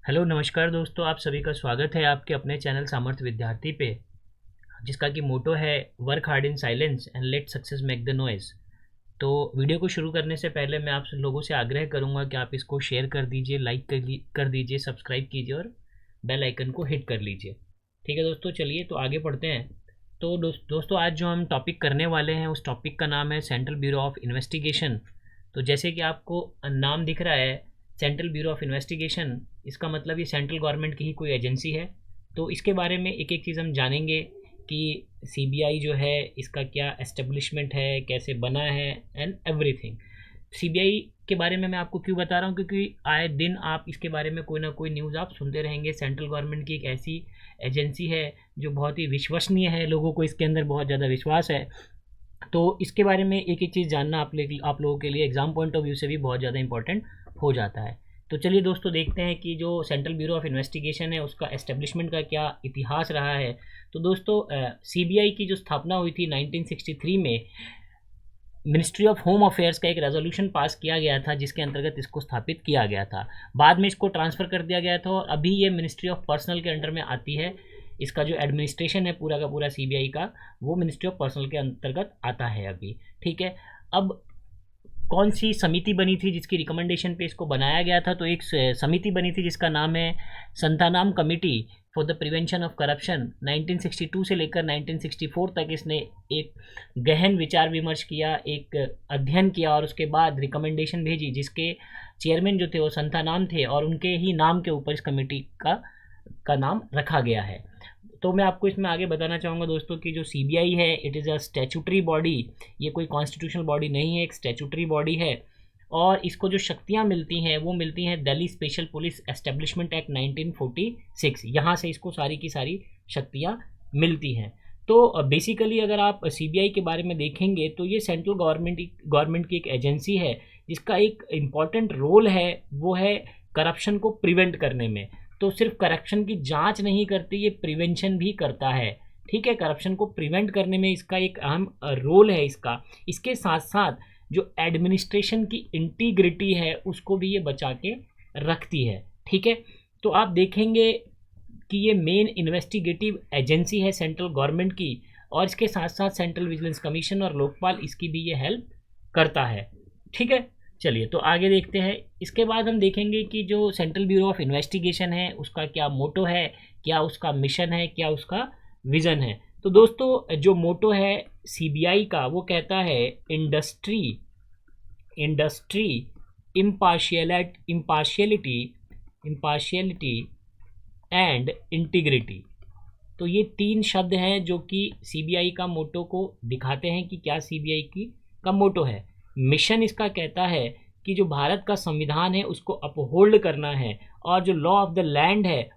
Hello नमस्कार दोस्तों, आप सभी का स्वागत है आपके अपने चैनल सामर्थ्य विद्यार्थी पे, जिसका कि मोटो है work hard in silence and let success make the noise. तो वीडियो को शुरू करने से पहले मैं आप लोगों से आग्रह करूंगा कि आप इसको शेयर कर दीजिए, लाइक कर दीजिए, सब्सक्राइब कीजिए और बेल आइकन को हिट कर लीजिए। ठीक है दोस्तों, चलिए तो आगे बढ़ते हैं। तो दोस्तों आज जो हम टॉपिक करने वाले हैं उस टॉपिक का नाम है सेंट्रल ब्यूरो ऑफ इन्वेस्टिगेशन। तो जैसे कि आपको नाम दिख रहा है सेंट्रल ब्यूरो ऑफ इन्वेस्टिगेशन, इसका मतलब ये सेंट्रल गवर्नमेंट की ही कोई एजेंसी है। तो इसके बारे में एक एक चीज़ हम जानेंगे कि सीबीआई जो है इसका क्या एस्टेब्लिशमेंट है, कैसे बना है एंड एवरीथिंग। सीबीआई के बारे में मैं आपको क्यों बता रहा हूँ, क्योंकि आए दिन आप इसके बारे में कोई ना कोई न्यूज़ आप सुनते रहेंगे। सेंट्रल गवर्नमेंट की एक ऐसी एजेंसी है जो बहुत ही विश्वसनीय है, लोगों को इसके अंदर बहुत ज़्यादा विश्वास है। तो इसके बारे में एक एक चीज़ जानना आप लोगों के लिए एग्ज़ाम पॉइंट ऑफ व्यू से भी बहुत ज़्यादा इंपॉर्टेंट हो जाता है। तो चलिए दोस्तों देखते हैं कि जो सेंट्रल ब्यूरो ऑफ इन्वेस्टिगेशन है उसका एस्टेब्लिशमेंट का क्या इतिहास रहा है। तो दोस्तों सीबीआई की जो स्थापना हुई थी 1963 में, मिनिस्ट्री ऑफ होम अफेयर्स का एक रेजोल्यूशन पास किया गया था जिसके अंतर्गत इसको स्थापित किया गया था। बाद में इसको ट्रांसफ़र कर दिया गया था और अभी ये मिनिस्ट्री ऑफ पर्सनल के अंडर में आती है। इसका जो एडमिनिस्ट्रेशन है पूरा का पूरा सीबीआई का, वो मिनिस्ट्री ऑफ पर्सनल के अंतर्गत आता है अभी। ठीक है, अब कौन सी समिति बनी थी जिसकी रिकमेंडेशन पे इसको बनाया गया था? तो एक समिति बनी थी जिसका नाम है Santhanam committee for the prevention of corruption. 1962 से लेकर 1964 तक इसने एक गहन विचार विमर्श किया, एक अध्ययन किया और उसके बाद रिकमेंडेशन भेजी, जिसके चेयरमैन जो थे वो संथानाम थे और उनके ही नाम के ऊपर इस कमेटी का नाम रखा गया है। तो मैं आपको इसमें आगे बताना चाहूँगा दोस्तों कि जो सीबीआई है it is a statutory body. ये कोई कॉन्स्टिट्यूशनल बॉडी नहीं है, एक स्टैचूटरी बॉडी है। और इसको जो शक्तियाँ मिलती हैं वो मिलती हैं Delhi special police establishment act 1946। यहाँ से इसको सारी की सारी शक्तियाँ मिलती हैं। तो बेसिकली अगर आप सीबीआई के बारे में देखेंगे तो ये सेंट्रल गवर्नमेंट की एक एजेंसी है जिसका एक इम्पॉर्टेंट रोल है, वो है करप्शन को प्रिवेंट करने में। तो सिर्फ करप्शन की जांच नहीं करती, ये प्रिवेंशन भी करता है। ठीक है, करप्शन को प्रिवेंट करने में इसका एक अहम रोल है इसका। इसके साथ साथ जो एडमिनिस्ट्रेशन की इंटीग्रिटी है उसको भी ये बचा के रखती है। ठीक है, तो आप देखेंगे कि ये मेन इन्वेस्टिगेटिव एजेंसी है सेंट्रल गवर्नमेंट की, और इसके साथ साथ सेंट्रल विजिलेंस कमीशन और लोकपाल इसकी भी ये हेल्प करता है। ठीक है, चलिए तो आगे देखते हैं। इसके बाद हम देखेंगे कि जो सेंट्रल ब्यूरो ऑफ इन्वेस्टिगेशन है उसका क्या मोटो है, क्या उसका मिशन है, क्या उसका विज़न है। तो दोस्तों जो मोटो है सीबीआई का वो कहता है इंडस्ट्री इम्पार्शियलिटी एंड इंटीग्रिटी। तो ये तीन शब्द हैं जो कि सीबीआई का मोटो को दिखाते हैं कि क्या सीबीआई की का मोटो है। मिशन इसका कहता है कि जो भारत का संविधान है उसको अपहोल्ड करना है और जो लॉ ऑफ द लैंड है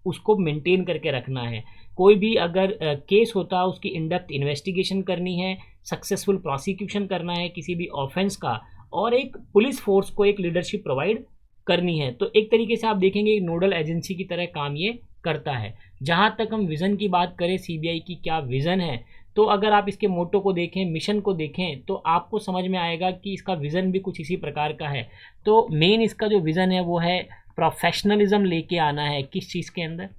उसको मेंटेन करके रखना है। कोई भी अगर केस होता है उसकी इन डेप्थ इन्वेस्टिगेशन करनी है, सक्सेसफुल प्रोसिक्यूशन करना है किसी भी ऑफेंस का, और एक पुलिस फोर्स को एक लीडरशिप प्रोवाइड करनी है। तो एक तरीके से आप देखेंगे एक नोडल एजेंसी की तरह काम ये करता है। जहाँ तक हम विज़न की बात करें सीबीआई की क्या विज़न है, तो अगर आप इसके मोटो को देखें, मिशन को देखें, तो आपको समझ में आएगा कि इसका विज़न भी कुछ इसी प्रकार का है। तो मेन इसका जो विज़न है वो है प्रोफेशनलिज्म लेके आना है। किस चीज़ के अंदर?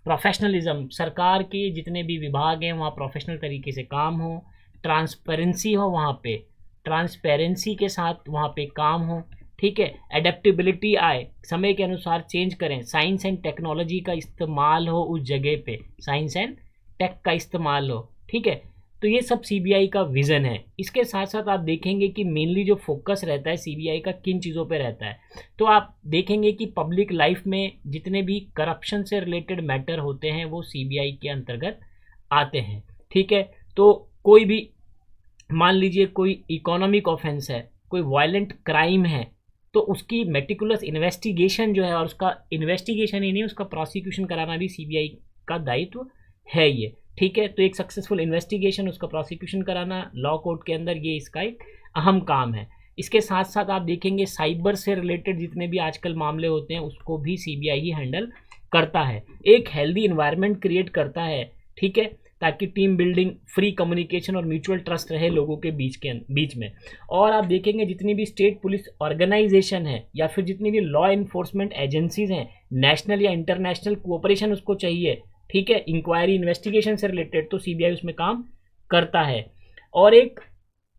प्रोफेशनलिज्म। सरकार के जितने भी विभाग हैं वहाँ प्रोफेशनल तरीके से काम हो, ट्रांसपेरेंसी हो, वहाँ पे ट्रांसपेरेंसी के साथ वहाँ पे काम हो। ठीक है, एडेप्टेबिलिटी आए, समय के अनुसार चेंज करें, साइंस एंड टेक्नोलॉजी का इस्तेमाल हो उस जगह पे, साइंस एंड टेक का इस्तेमाल हो। ठीक है, तो ये सब सीबीआई का विज़न है। इसके साथ साथ आप देखेंगे कि मेनली जो फोकस रहता है सीबीआई का किन चीज़ों पे रहता है, तो आप देखेंगे कि पब्लिक लाइफ में जितने भी करप्शन से रिलेटेड मैटर होते हैं वो सीबीआई के अंतर्गत आते हैं। ठीक है, तो कोई भी मान लीजिए कोई इकोनॉमिक ऑफेंस है, कोई वायलेंट क्राइम है, तो उसकी मेटिकुलस इन्वेस्टिगेशन जो है, और उसका इन्वेस्टिगेशन ही नहीं उसका प्रोसिक्यूशन कराना भी सीबीआई का दायित्व है ये। ठीक है, तो एक सक्सेसफुल इन्वेस्टिगेशन, उसका प्रोसिक्यूशन कराना लॉ कोर्ट के अंदर, ये इसका एक अहम काम है। इसके साथ साथ आप देखेंगे साइबर से रिलेटेड जितने भी आजकल मामले होते हैं उसको भी सीबीआई ही हैंडल करता है, एक हेल्दी इन्वायरमेंट क्रिएट करता है। ठीक है, ताकि टीम बिल्डिंग, फ्री कम्युनिकेशन और म्यूचुअल ट्रस्ट रहे लोगों के बीच में। और आप देखेंगे जितनी भी स्टेट पुलिस ऑर्गेनाइजेशन है या फिर जितनी भी लॉ इन्फोर्समेंट एजेंसीज हैं, नेशनल या इंटरनेशनल कोऑपरेशन उसको चाहिए, ठीक है, इंक्वायरी इन्वेस्टिगेशन से रिलेटेड, तो सीबीआई उसमें काम करता है और एक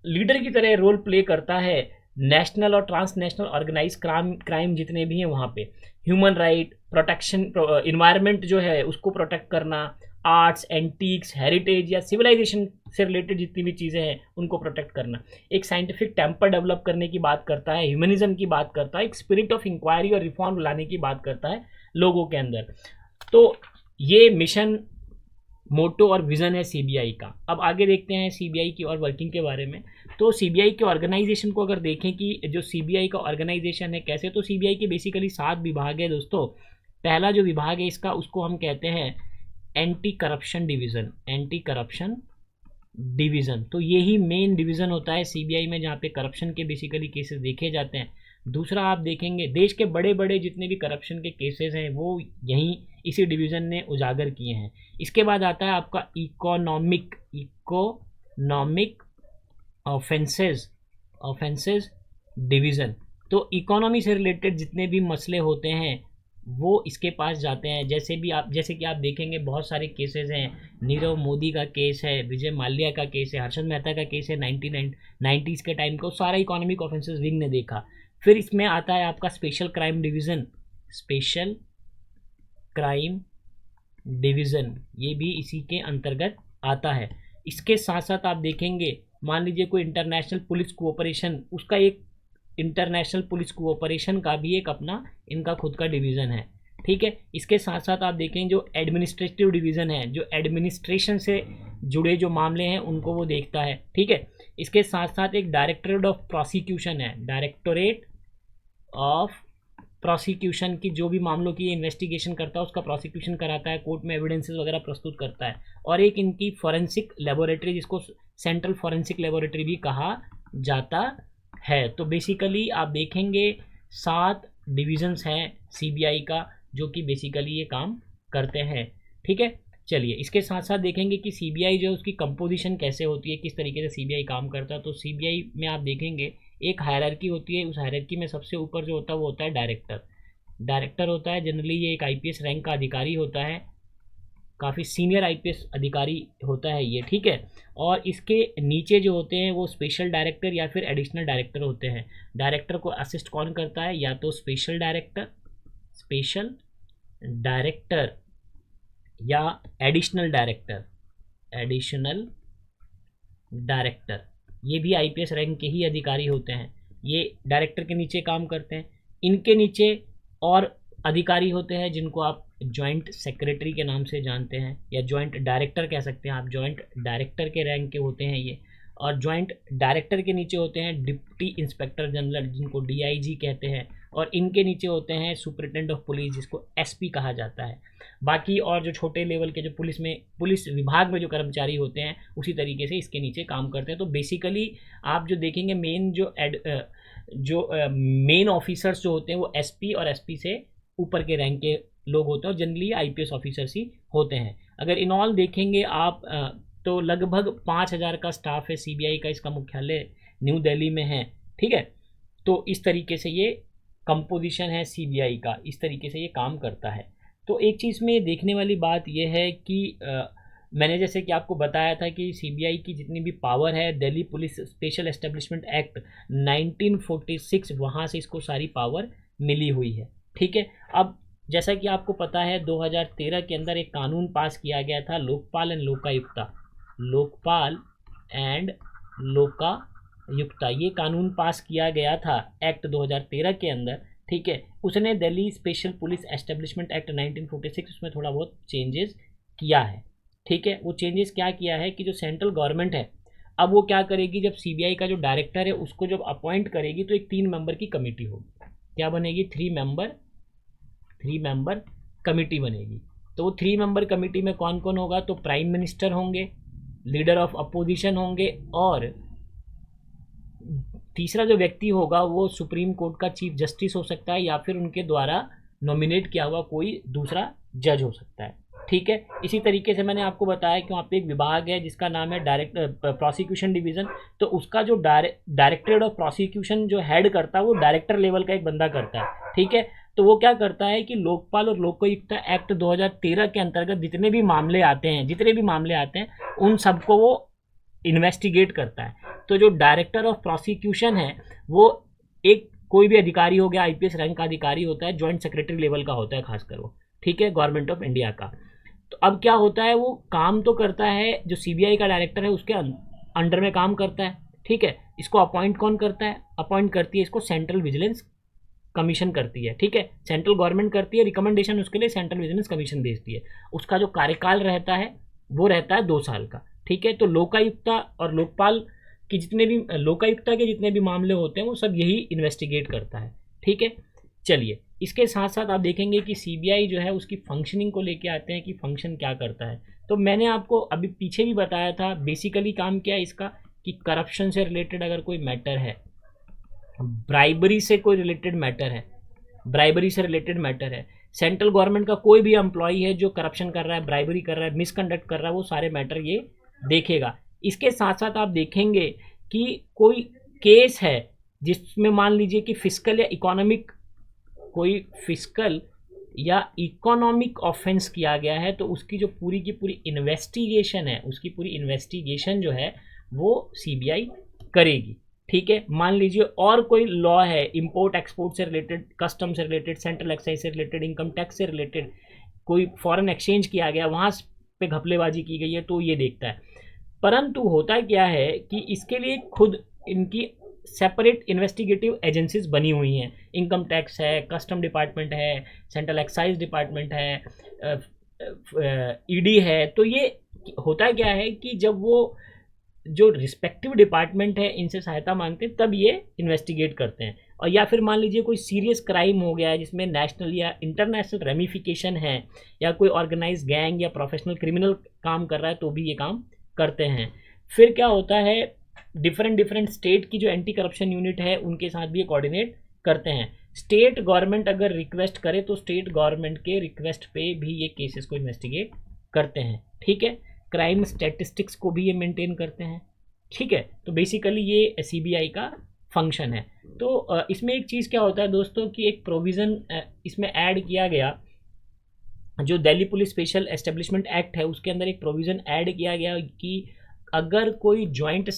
लीडर की तरह रोल प्ले करता है। नेशनल और ट्रांसनेशनल ऑर्गेनाइज क्राइम जितने भी हैं वहाँ पे ह्यूमन राइट प्रोटेक्शन, इन्वायरमेंट जो है उसको प्रोटेक्ट करना, आर्ट्स, एंटीक्स, हेरिटेज या सिविलाइजेशन से रिलेटेड जितनी भी चीज़ें हैं उनको प्रोटेक्ट करना, एक साइंटिफिक टेम्पर डेवलप करने की बात करता है, ह्यूमनिज्म की बात करता है, एक स्पिरिट ऑफ इंक्वायरी और रिफॉर्म लाने की बात करता है लोगों के अंदर। तो ये मिशन, मोटो और विज़न है सीबीआई का। अब आगे देखते हैं सीबीआई की और वर्किंग के बारे में। तो सीबीआई के ऑर्गेनाइजेशन को अगर देखें कि जो सीबीआई का ऑर्गेनाइजेशन है कैसे, तो सीबीआई के बेसिकली 7 विभाग है दोस्तों। पहला जो विभाग है इसका, उसको हम कहते हैं anti corruption division, anti corruption division. तो यही मेन डिवीज़न होता है सीबीआई में जहाँ पे करप्शन के बेसिकली केसेस देखे जाते हैं। दूसरा आप देखेंगे देश के बड़े बड़े जितने भी करप्शन के केसेस हैं वो यहीं इसी डिवीज़न ने उजागर किए हैं। इसके बाद आता है आपका इकोनॉमिक ऑफेंसेस डिवीज़न। तो इकोनॉमी से रिलेटेड जितने भी मसले होते हैं वो इसके पास जाते हैं। जैसे कि आप देखेंगे बहुत सारे केसेस हैं, नीरव मोदी का केस है, विजय माल्या का केस है, हर्षद मेहता का केस है 1990s के टाइम का, सारा इकोनॉमिक ऑफेंसेस विंग ने देखा। फिर इसमें आता है आपका स्पेशल क्राइम डिवीज़न, ये भी इसी के अंतर्गत आता है। इसके साथ साथ आप देखेंगे, मान लीजिए कोई इंटरनेशनल पुलिस कोऑपरेशन, उसका एक इंटरनेशनल पुलिस कोऑपरेशन का भी एक अपना इनका खुद का डिवीज़न है, ठीक है। इसके साथ साथ आप देखें जो एडमिनिस्ट्रेटिव डिवीज़न है, जो एडमिनिस्ट्रेशन से जुड़े जो मामले हैं उनको वो देखता है, ठीक है। इसके साथ साथ एक डायरेक्टरेट ऑफ प्रोसिक्यूशन है, डायरेक्टोरेट ऑफ प्रोसिक्यूशन की जो भी मामलों की इन्वेस्टिगेशन करता है उसका प्रोसिक्यूशन कराता है, कोर्ट में एविडेंसेस वगैरह प्रस्तुत करता है। और एक इनकी फॉरेंसिक लेबोरेटरी, जिसको सेंट्रल फॉरेंसिक लेबोरेटरी भी कहा जाता है। तो बेसिकली आप देखेंगे 7 डिविजन्स हैं सीबीआई का जो कि बेसिकली ये काम करते हैं, ठीक है। चलिए इसके साथ साथ देखेंगे कि सीबीआई जो है उसकी कंपोजिशन कैसे होती है, किस तरीके से सीबीआई काम करता है। तो सीबीआई में आप देखेंगे एक हायरार्की होती है, उस हायरार्की में सबसे ऊपर जो होता है वो होता है डायरेक्टर होता है। जनरली ये एक आईपीएस रैंक का अधिकारी होता है, काफ़ी सीनियर आईपीएस अधिकारी होता है ये, ठीक है। और इसके नीचे जो होते हैं वो स्पेशल डायरेक्टर या फिर एडिशनल डायरेक्टर होते हैं। डायरेक्टर को असिस्ट कौन करता है, या तो स्पेशल डायरेक्टर या एडिशनल डायरेक्टर, ये भी आईपीएस रैंक के ही अधिकारी होते हैं। ये डायरेक्टर के नीचे काम करते हैं। इनके नीचे और अधिकारी होते हैं जिनको आप जॉइंट सेक्रेटरी के नाम से जानते हैं या जॉइंट डायरेक्टर कह सकते हैं आप, जॉइंट डायरेक्टर के रैंक के होते हैं ये। और जॉइंट डायरेक्टर के नीचे होते हैं डिप्टी इंस्पेक्टर जनरल, जिनको डीआईजी कहते हैं। और इनके नीचे होते हैं सुपरिटेंडेंट ऑफ पुलिस, जिसको एसपी कहा जाता है। बाकी और जो छोटे लेवल के जो पुलिस विभाग में जो कर्मचारी होते हैं उसी तरीके से इसके नीचे काम करते हैं। तो बेसिकली आप जो देखेंगे मेन ऑफिसर्स जो होते हैं वो एसपी और एसपी से ऊपर के रैंक के लोग होते हैं और जनरली आईपीएस ऑफिसर्स ही होते हैं। अगर इन ऑल देखेंगे आप तो लगभग 5000 का स्टाफ है सीबीआई का, इसका मुख्यालय न्यू दिल्ली में है, ठीक है। तो इस तरीके से ये कंपोजिशन है सीबीआई का, इस तरीके से ये काम करता है। तो एक चीज़ में देखने वाली बात यह है कि मैंने जैसे कि आपको बताया था कि सीबीआई की जितनी भी पावर है, Delhi police special establishment act 1946 वहाँ से इसको सारी पावर मिली हुई है, ठीक है। अब जैसा कि आपको पता है 2013 के अंदर एक कानून पास किया गया था, लोकपाल एंड लोकायुक्ता, ये कानून पास किया गया था एक्ट 2013 के अंदर, ठीक है। उसने Delhi special police establishment act 1946 उसमें थोड़ा बहुत चेंजेस किया है, ठीक है। वो चेंजेस क्या किया है कि जो सेंट्रल गवर्नमेंट है अब वो क्या करेगी, जब सीबीआई का जो डायरेक्टर है उसको जब अपॉइंट करेगी तो एक 3 मेंबर की कमेटी होगी। क्या बनेगी, 3 मेंबर कमेटी बनेगी। तो वो 3 मेंबर कमेटी में कौन कौन होगा, तो प्राइम मिनिस्टर होंगे, लीडर ऑफ अपोजिशन होंगे, और तीसरा जो व्यक्ति होगा वो सुप्रीम कोर्ट का चीफ जस्टिस हो सकता है या फिर उनके द्वारा नॉमिनेट किया हुआ कोई दूसरा जज हो सकता है, ठीक है। इसी तरीके से मैंने आपको बताया कि वहाँ पे एक विभाग है जिसका नाम है डायरेक्ट प्रोसिक्यूशन डिवीज़न, तो उसका जो डायरेक्टरेट ऑफ प्रोसिक्यूशन जो हेड करता है वो डायरेक्टर लेवल का एक बंदा करता है, ठीक है। तो वो क्या करता है कि लोकपाल और लोकायुक्ता एक्ट 2013 के अंतर्गत जितने भी मामले आते हैं उन सबको वो इन्वेस्टिगेट करता है। तो जो डायरेक्टर ऑफ प्रोसिक्यूशन है वो एक कोई भी अधिकारी हो गया, आईपीएस रैंक का अधिकारी होता है, जॉइंट सेक्रेटरी लेवल का होता है खासकर वो, ठीक है, गवर्नमेंट ऑफ इंडिया का। तो अब क्या होता है, वो काम तो करता है, जो सीबीआई का डायरेक्टर है उसके अंडर में काम करता है, ठीक है। इसको अपॉइंट कौन करता है, अपॉइंट करती है इसको सेंट्रल विजिलेंस कमीशन करती है, ठीक है। सेंट्रल गवर्नमेंट करती है, रिकमेंडेशन उसके लिए सेंट्रल विजिलेंस कमीशन भेजती है। उसका जो कार्यकाल रहता है वो रहता है 2 साल का, ठीक है। तो लोकायुक्ता और लोकपाल की लोकायुक्ता के जितने भी मामले होते हैं वो सब यही इन्वेस्टिगेट करता है, ठीक है। चलिए, इसके साथ साथ आप देखेंगे कि सीबीआई जो है उसकी फंक्शनिंग को लेके आते हैं कि फंक्शन क्या करता है। तो मैंने आपको अभी पीछे भी बताया था, बेसिकली काम क्या है इसका, कि करप्शन से रिलेटेड अगर कोई मैटर है, ब्राइबरी से रिलेटेड मैटर है, सेंट्रल गवर्नमेंट का कोई भी एम्प्लॉई है जो करप्शन कर रहा है, ब्राइबरी कर रहा है, मिसकंडक्ट कर रहा है, वो सारे मैटर ये देखेगा। इसके साथ साथ आप देखेंगे कि कोई केस है जिसमें मान लीजिए कि फिजिकल या इकोनॉमिक ऑफेंस किया गया है, तो उसकी जो पूरी की पूरी इन्वेस्टिगेशन जो है वो सीबीआई करेगी, ठीक है। मान लीजिए और कोई लॉ है, इंपोर्ट एक्सपोर्ट से रिलेटेड, कस्टम से रिलेटेड, सेंट्रल एक्साइज से रिलेटेड, इनकम टैक्स से रिलेटेड, कोई फॉरेन एक्सचेंज किया गया, वहाँ पे घपलेबाजी की गई है, तो ये देखता है। परंतु होता क्या है कि इसके लिए खुद इनकी सेपरेट इन्वेस्टिगेटिव एजेंसीज बनी हुई हैं। इनकम टैक्स है, कस्टम डिपार्टमेंट है, सेंट्रल एक्साइज डिपार्टमेंट है, ईडी है। तो ये होता क्या है कि जब वो जो रिस्पेक्टिव डिपार्टमेंट है इनसे सहायता मांगते हैं तब ये इन्वेस्टिगेट करते हैं। और या फिर मान लीजिए कोई सीरियस क्राइम हो गया है जिसमें नेशनल या इंटरनेशनल रेमिफिकेशन है, या कोई ऑर्गेनाइज गैंग या प्रोफेशनल क्रिमिनल काम कर रहा है, तो भी ये काम करते हैं। फिर क्या होता है, डिफरेंट स्टेट की जो एंटी करप्शन यूनिट है उनके साथ भी ये कोऑर्डिनेट करते हैं। स्टेट गवर्नमेंट अगर रिक्वेस्ट करे तो स्टेट गवर्नमेंट के रिक्वेस्ट पे भी ये केसेस को इन्वेस्टिगेट करते हैं, ठीक है। क्राइम स्टैटिस्टिक्स को भी ये मेंटेन करते हैं, ठीक है। तो बेसिकली ये सीबीआई का फंक्शन है। तो इसमें एक चीज़ क्या होता है दोस्तों कि एक प्रोविज़न इसमें ऐड किया गया, जो Delhi police special establishment act है उसके अंदर एक प्रोविज़न ऐड किया गया कि अगर कोई जॉइंट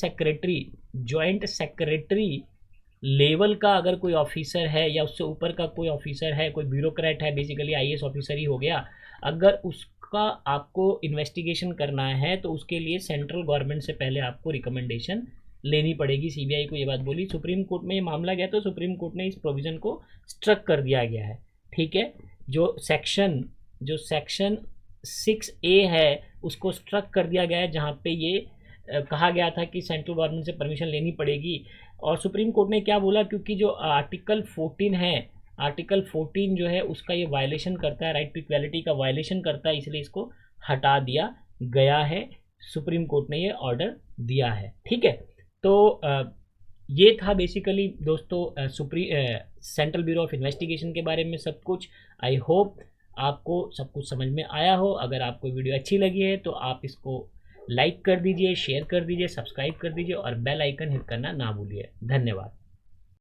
सेक्रेटरी लेवल का अगर कोई ऑफिसर है या उससे ऊपर का कोई ऑफिसर है, कोई ब्यूरोक्रेट है, बेसिकली आईएएस ऑफिसर ही हो गया, अगर उसका आपको इन्वेस्टिगेशन करना है तो उसके लिए सेंट्रल गवर्नमेंट से पहले आपको रिकमेंडेशन लेनी पड़ेगी। सीबीआई को ये बात बोली, सुप्रीम कोर्ट में ये मामला गया तो सुप्रीम कोर्ट ने इस प्रोविज़न को स्ट्रक कर दिया गया है, ठीक है। जो सेक्शन 6A है उसको स्ट्रक कर दिया गया है, जहाँ पे ये कहा गया था कि सेंट्रल गवर्नमेंट से परमिशन लेनी पड़ेगी। और सुप्रीम कोर्ट ने क्या बोला, क्योंकि जो आर्टिकल 14 जो है उसका ये वायलेशन करता है, राइट टू इक्वालिटी का वायलेशन करता है, इसलिए इसको हटा दिया गया है। सुप्रीम कोर्ट ने ये ऑर्डर दिया है, ठीक है। तो ये था बेसिकली दोस्तों सेंट्रल ब्यूरो ऑफ इन्वेस्टिगेशन के बारे में सब कुछ। आई होप आपको सब कुछ समझ में आया हो। अगर आपको वीडियो अच्छी लगी है तो आप इसको लाइक कर दीजिए, शेयर कर दीजिए, सब्सक्राइब कर दीजिए और बेल आइकन हिट करना ना भूलिए। धन्यवाद।